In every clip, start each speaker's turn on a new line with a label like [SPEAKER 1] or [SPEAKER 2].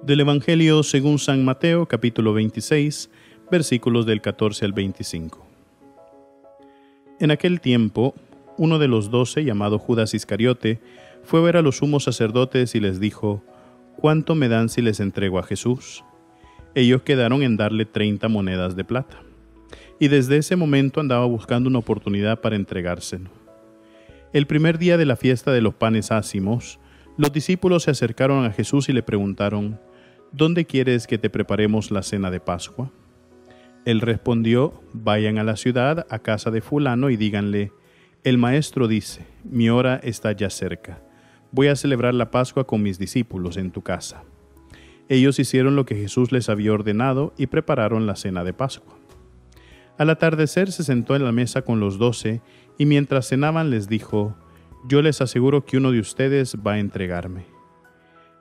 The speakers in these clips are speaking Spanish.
[SPEAKER 1] Del Evangelio según San Mateo, capítulo 26, versículos del 14 al 25. En aquel tiempo, uno de los 12, llamado Judas Iscariote, fue a ver a los sumos sacerdotes y les dijo: ¿Cuánto me dan si les entrego a Jesús? Ellos quedaron en darle 30 monedas de plata. Y desde ese momento andaba buscando una oportunidad para entregárselo. El primer día de la fiesta de los panes ácimos, los discípulos se acercaron a Jesús y le preguntaron: ¿Dónde quieres que te preparemos la cena de Pascua? Él respondió: Vayan a la ciudad, a casa de fulano, y díganle: el maestro dice, mi hora está ya cerca. Voy a celebrar la Pascua con mis discípulos en tu casa. Ellos hicieron lo que Jesús les había ordenado y prepararon la cena de Pascua. Al atardecer se sentó en la mesa con los 12 y mientras cenaban les dijo: Yo les aseguro que uno de ustedes va a entregarme.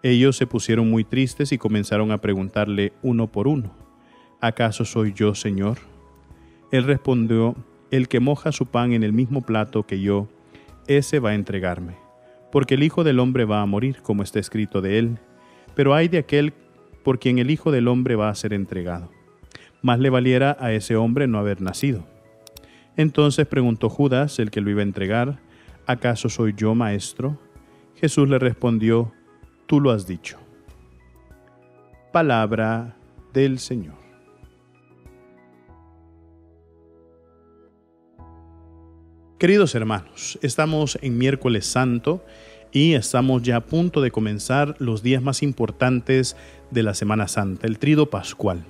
[SPEAKER 1] Ellos se pusieron muy tristes y comenzaron a preguntarle uno por uno: ¿Acaso soy yo, Señor? Él respondió: El que moja su pan en el mismo plato que yo, ese va a entregarme. Porque el Hijo del Hombre va a morir, como está escrito de él. Pero ay de aquel por quien el Hijo del Hombre va a ser entregado. Más le valiera a ese hombre no haber nacido. Entonces preguntó Judas, el que lo iba a entregar: ¿Acaso soy yo, maestro? Jesús le respondió: Tú lo has dicho. Palabra del Señor. Queridos hermanos, estamos en Miércoles Santo y estamos ya a punto de comenzar los días más importantes de la Semana Santa, el Tríodo Pascual.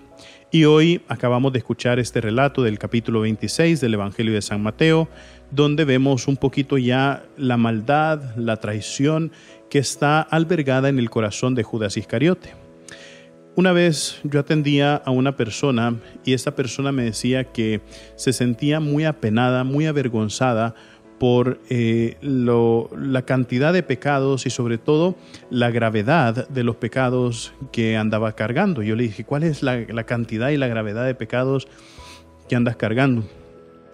[SPEAKER 1] Y hoy acabamos de escuchar este relato del capítulo 26 del Evangelio de San Mateo, donde vemos un poquito ya la maldad, la traición que está albergada en el corazón de Judas Iscariote. Una vez yo atendía a una persona y esta persona me decía que se sentía muy apenada, muy avergonzada por la cantidad de pecados y sobre todo la gravedad de los pecados que andaba cargando. Yo le dije: ¿cuál es la cantidad y la gravedad de pecados que andas cargando?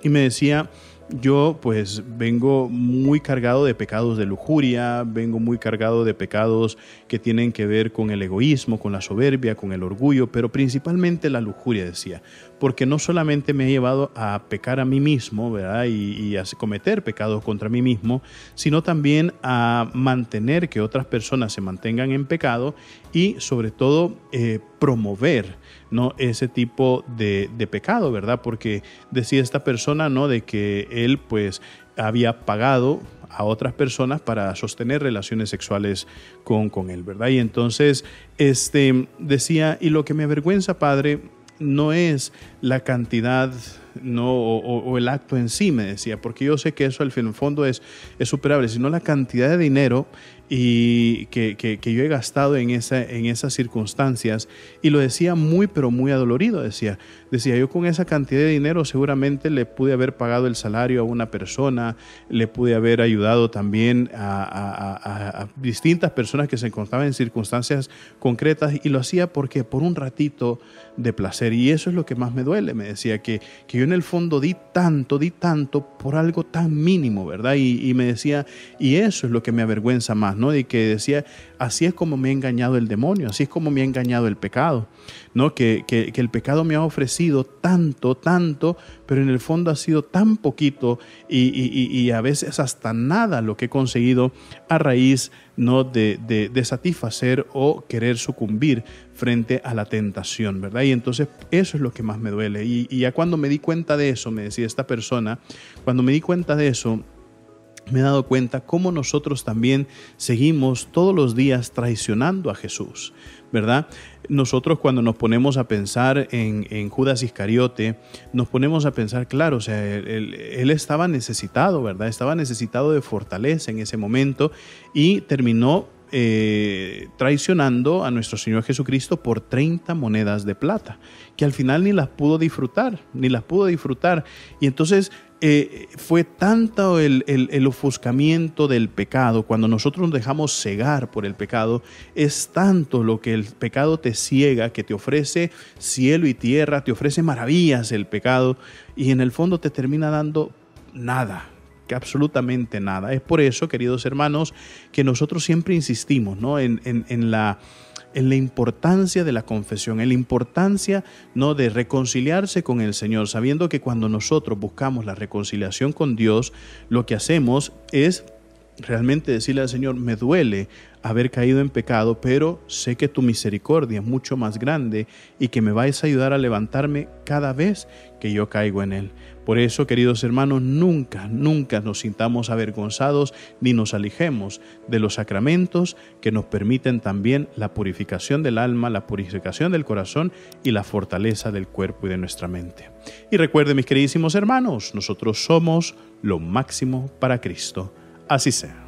[SPEAKER 1] Y me decía: yo pues vengo muy cargado de pecados de lujuria, vengo muy cargado de pecados que tienen que ver con el egoísmo, con la soberbia, con el orgullo, pero principalmente la lujuria, decía, porque no solamente me ha llevado a pecar a mí mismo, ¿verdad? Y a cometer pecados contra mí mismo, sino también a mantener que otras personas se mantengan en pecado y sobre todo promover, ¿no?, ese tipo de pecado, ¿verdad? Porque decía esta persona, ¿no?, de que él pues había pagado a otras personas para sostener relaciones sexuales con él, ¿verdad? Y entonces decía: y lo que me avergüenza, Padre, no es la cantidad, no, o el acto en sí, me decía, porque yo sé que eso al fin, en el fondo es superable, sino la cantidad de dinero y que yo he gastado en esas circunstancias. Y lo decía muy pero muy adolorido. Decía yo con esa cantidad de dinero seguramente le pude haber pagado el salario a una persona, le pude haber ayudado también a distintas personas que se encontraban en circunstancias concretas, y lo hacía porque por un ratito de placer. Y eso es lo que más me duele, me decía, que yo en el fondo di tanto por algo tan mínimo, ¿verdad? Y me decía, y eso es lo que me avergüenza más, ¿no? Y que decía: así es como me ha engañado el demonio, así es como me ha engañado el pecado, ¿no? Que el pecado me ha ofrecido tanto, pero en el fondo ha sido tan poquito y a veces hasta nada lo que he conseguido a raíz, ¿no?, de satisfacer o querer sucumbir frente a la tentación, ¿verdad? Y entonces eso es lo que más me duele. Y ya cuando me di cuenta de eso, me decía esta persona, cuando me di cuenta de eso, me he dado cuenta cómo nosotros también seguimos todos los días traicionando a Jesús, ¿verdad? Nosotros cuando nos ponemos a pensar en Judas Iscariote, nos ponemos a pensar, claro, o sea, él estaba necesitado, ¿verdad? Estaba necesitado de fortaleza en ese momento y terminó traicionando a nuestro Señor Jesucristo por 30 monedas de plata, que al final ni las pudo disfrutar. Y entonces fue tanto el ofuscamiento del pecado, cuando nosotros nos dejamos cegar por el pecado, es tanto lo que el pecado te ciega, que te ofrece cielo y tierra, te ofrece maravillas el pecado, y en el fondo te termina dando nada, que absolutamente nada. Es por eso, queridos hermanos, que nosotros siempre insistimos, ¿no?, en la en la importancia de la confesión, en la importancia, ¿no?, de reconciliarse con el Señor, sabiendo que cuando nosotros buscamos la reconciliación con Dios, lo que hacemos es realmente decirle al Señor: me duele haber caído en pecado, pero sé que tu misericordia es mucho más grande y que me vais a ayudar a levantarme cada vez que yo caigo en él. Por eso, queridos hermanos, nunca nos sintamos avergonzados ni nos alejemos de los sacramentos que nos permiten también la purificación del alma, la purificación del corazón y la fortaleza del cuerpo y de nuestra mente. Y recuerden, mis queridísimos hermanos, nosotros somos lo máximo para Cristo. Así sea.